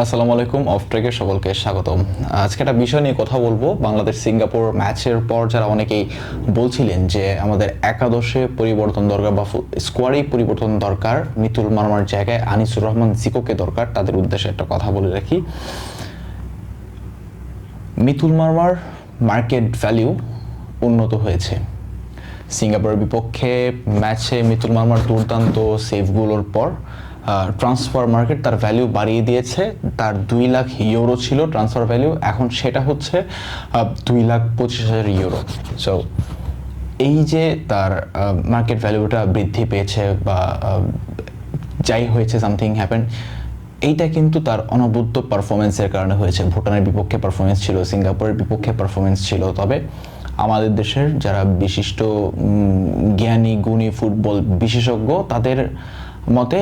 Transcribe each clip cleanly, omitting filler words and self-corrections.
আসসালামু আলাইকুম, অফ ট্রেকে সকলকে স্বাগতম। আজকে একটা বিষয় নিয়ে কথা বলবো। বাংলাদেশ সিঙ্গাপুর ম্যাচের পর যারা অনেকেই বলছিলেন যে আমাদের একাদশে পরিবর্তন দরকার বা স্কোয়াডেই পরিবর্তন দরকার, মিতুল মারমার জায়গায় আনিসুর রহমান জিকোকে দরকার, তাদের উদ্দেশ্যে একটা কথা বলে রাখি। মিতুল মারমার মার্কেট ভ্যালিউ উন্নত হয়েছে। সিঙ্গাপুরের বিপক্ষে ম্যাচে মিতুল মারমার দুর্দান্ত সেভগুলোর পর ট্রান্সফার মার্কেট তার ভ্যালু বাড়িয়ে দিয়েছে। তার 2 লাখ ইউরো ছিল ট্রান্সফার ভ্যালু, এখন সেটা হচ্ছে 2,25,000 ইউরো। সো এই যে তার মার্কেট ভ্যালুটা বৃদ্ধি পেয়েছে বা যাই হয়েছে, সামথিং হ্যাপেন, এইটা কিন্তু তার অনবদ্য পারফরমেন্সের কারণে হয়েছে। ভুটানের বিপক্ষে পারফরমেন্স ছিল, সিঙ্গাপুরের বিপক্ষে পারফরমেন্স ছিল, তবে আমাদের দেশের যারা বিশিষ্ট জ্ঞানী গুণী ফুটবল বিশেষজ্ঞ তাদের মতে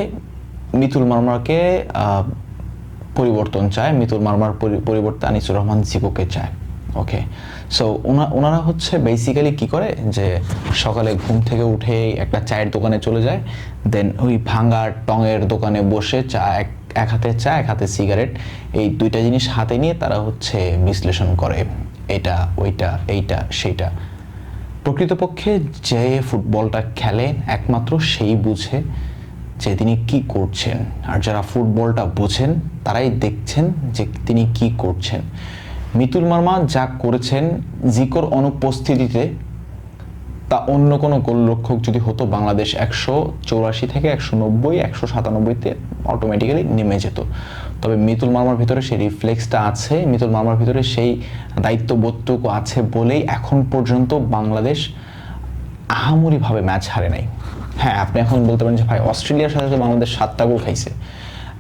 মিতুল মারমারকে পরিবর্তন চায়, মিতুল মারমার পরিবর্তে আনিসুর রহমান জিকোকে চায়। ওকে, সো ওনারা হচ্ছে বেসিক্যালি কি করে যে সকালে ঘুম থেকে উঠে একটা চায়ের দোকানে চলে যায়, দেন ওই ভাঙা টঙের দোকানে বসে চা, এক হাতে চা এক হাতে সিগারেট, এই দুইটা জিনিস হাতে নিয়ে তারা হচ্ছে বিশ্লেষণ করে, এটা ওইটা এইটা সেইটা। প্রকৃতপক্ষে যে ফুটবলটা খেলে একমাত্র সেই বুঝে যে তিনি কি করছেন, আর যারা ফুটবলটা বোঝেন তারাই দেখছেন যে তিনি কি করছেন। মিতুল মারমা যা করেছেন জিকোর অনুপস্থিতিতে, তা অন্য কোনো গোলরক্ষক যদি হতো বাংলাদেশ 184 থেকে 190 197তে অটোমেটিক্যালি নেমে যেত। তবে মিতুল মারমার ভিতরে সেই রিফ্লেক্সটা আছে, মিতুল মারমার ভিতরে সেই দায়িত্ববোধটুকু আছে বলেই এখন পর্যন্ত বাংলাদেশ আহামরিভাবে ম্যাচ হারে নাই। হ্যাঁ, আপনি এখন বলতে পারেন যে ভাই অস্ট্রেলিয়ার সাথে তো বাংলাদেশ 7টা গোল খাইছে।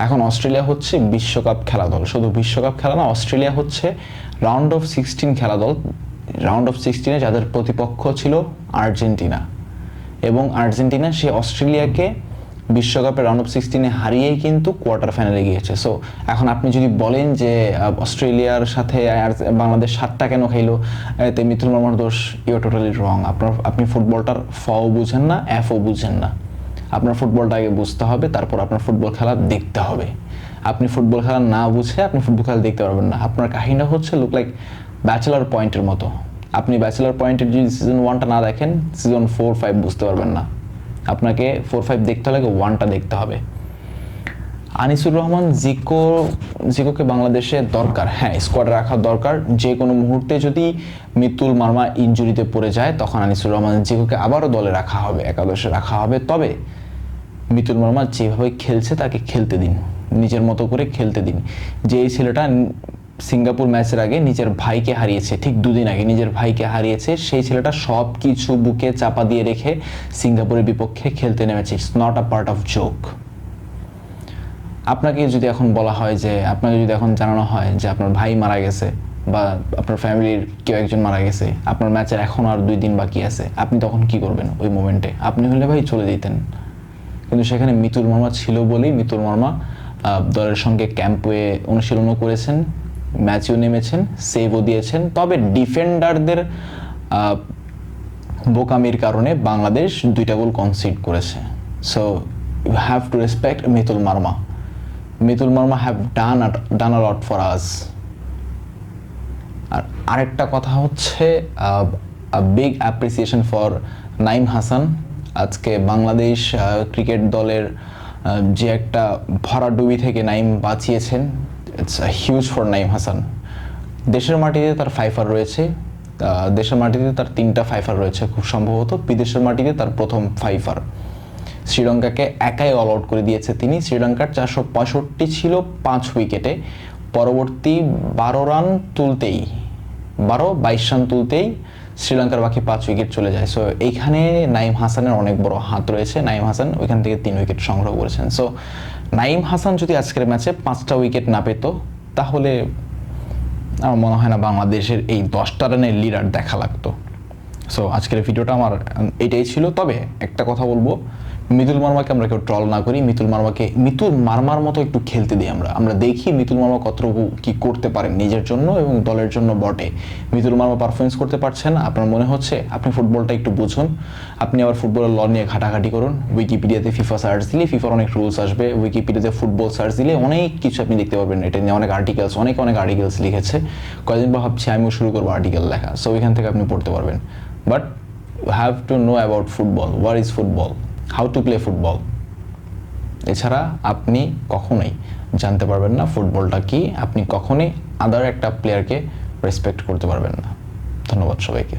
এখন অস্ট্রেলিয়া হচ্ছে বিশ্বকাপ খেলা দল, শুধু বিশ্বকাপ খেলা না, অস্ট্রেলিয়া হচ্ছে রাউন্ড অফ 16 খেলা দল। রাউন্ড অফ 16-এ যাদের প্রতিপক্ষ ছিল আর্জেন্টিনা, এবং আর্জেন্টিনা সেই অস্ট্রেলিয়াকে বিশ্বকাপের রাউন্ড অফ 16-এ হারিয়েই কিন্তু কোয়ার্টার ফাইনালে গিয়েছে। সো এখন আপনি যদি বলেন যে অস্ট্রেলিয়ার সাথে বাংলাদেশ 7টা কেন খাইলো, এতে মিতুল মারমার দোষ, ইউ টোটালি রং। আপনি ফুটবলটার ফও বুঝেন না, এফও বুঝেন না। আপনার ফুটবলটা আগে বুঝতে হবে, তারপর আপনার ফুটবল খেলা দেখতে হবে। আপনি ফুটবল খেলা না বুঝে আপনি ফুটবল খেলা দেখতে পারবেন না। আপনার কাহিনীটা হচ্ছে লুক লাইক ব্যাচেলার পয়েন্টের মতো। আপনি ব্যাচেলার পয়েন্টের যদি সিজন 1টা না দেখেন, সিজন 4-5 বুঝতে পারবেন না। আপনাকে 4-5 দেখতে হলে 1টা দেখতে হবে। আনিসুর রহমান জিকোকে বাংলাদেশে দরকার, হ্যাঁ, স্কোয়াডে রাখা দরকার। যে কোনো মুহূর্তে যদি মিতুল মারমা ইনজুরিতে পড়ে যায়, তখন আনিসুর রহমান জিকোকে আবারও দলে রাখা হবে, একাদশে রাখা হবে। তবে মিতুল মারমা যেভাবে খেলছে তাকে খেলতে দিন, নিজের মতো করে খেলতে দিন। যে এই ছেলেটা সিঙ্গাপুর ম্যাচের আগে নিজের ভাইকে হারিয়েছে, ঠিক 2 দিন আগে নিজের ভাইকে হারিয়েছে, সেই ছেলেটা সব কিছু বুকে চাপা দিয়ে রেখে সিঙ্গাপুরের বিপক্ষে খেলতে নেমেছে। It's not a part of joke. আপনাকে যদি এখন বলা হয় যে, আপনাকে যদি এখন জানানো হয় যে আপনার ভাই মারা গেছে বা আপনার ফ্যামিলির কেউ একজন মারা গেছে, আপনার ম্যাচের এখন আর 2 দিন বাকি আছে, আপনি তখন কি করবেন ওই মোমেন্টে? আপনি হলে ভাই চলে দিতেন। কিন্তু সেখানে মিতুল মারমা ছিল বলেই মিতুল মারমা দলের সঙ্গে ক্যাম্পে অনুশীলনও করেছেন, ম্যাচেও নেমেছেন, সেভও দিয়েছেন। তবে ডিফেন্ডারদের বোকামির কারণে বাংলাদেশ 2টা গোল কনসিড করেছে। So you have to respect Mitul Marma. Mitul Marma have done a lot for us. আর আরেকটা কথা হচ্ছে big appreciation for Naim Hasan. আজকে বাংলাদেশ ক্রিকেট দলের যে একটা ভরাডুবি থেকে নাইম বাঁচিয়েছেন, it's huge for Naim Hasan. দেশের মাটিতে তার ফাইফার রয়েছে, দেশের মাটিতে তার 3টা ফাইফার রয়েছে খুব সম্ভবত, বিদেশের মাটিতে তার প্রথম ফাইফার। শ্রীলঙ্কাকে একাই অল আউট করে দিয়েছে তিনি। শ্রীলঙ্কার 465 ছিল 5 উইকেটে, পরবর্তী 12 রান তুলতেই 22 রান তুলতেই শ্রীলঙ্কার বাকি 5 উইকেট চলে যায়। সো এইখানে নাইম হাসানের অনেক বড় হাত রয়েছে। নাইম হাসান ওইখান থেকে 3 উইকেট সংগ্রহ করেছেন। সো নাইম হাসান যদি আজকের ম্যাচে 5টা উইকেট না পেত, তাহলে আমার মনে হয় না বাংলাদেশের এই 10টা রানের লিডার দেখা লাগতো। সো আজকের ভিডিওটা আমার এটাই ছিল। তবে একটা কথা বলবো, মিতুল মার্মাকে আমরা কেউ ট্রল না করি, মিতুল মার্মার মতো একটু খেলতে দিই। আমরা দেখি মিতুল মার্মা কতটুকু কি করতে পারেন নিজের জন্য এবং দলের জন্য বটে। মিতুল মার্মা পারফরমেন্স করতে পারছেন, আপনার মনে হচ্ছে আপনি ফুটবলটা একটু বুঝুন, আপনি আবার ফুটবলের ল নিয়ে ঘাটাঘাটি করুন। উইকিপিডিয়াতে ফিফা সার্চ দিলে ফিফার অনেক রুলস আসবে, উইকিপিডিয়াতে ফুটবল সার্চ দিলে অনেক কিছু আপনি দেখতে পারবেন। এটা নিয়ে অনেক আর্টিকেলস লিখেছে। কয়েকদিন পর ভাবছি আমিও শুরু করবো আর্টিকেল লেখা, সো ওইখান থেকে আপনি পড়তে পারবেন। But you have to know about football, what is football, how to play football। এছাড়া আপনি কখনোই জানতে পারবেন না ফুটবলটা কি, আপনি কখনোই আদার একটা প্লেয়ারকে রেসপেক্ট করতে পারবেন না। ধন্যবাদ সবাইকে।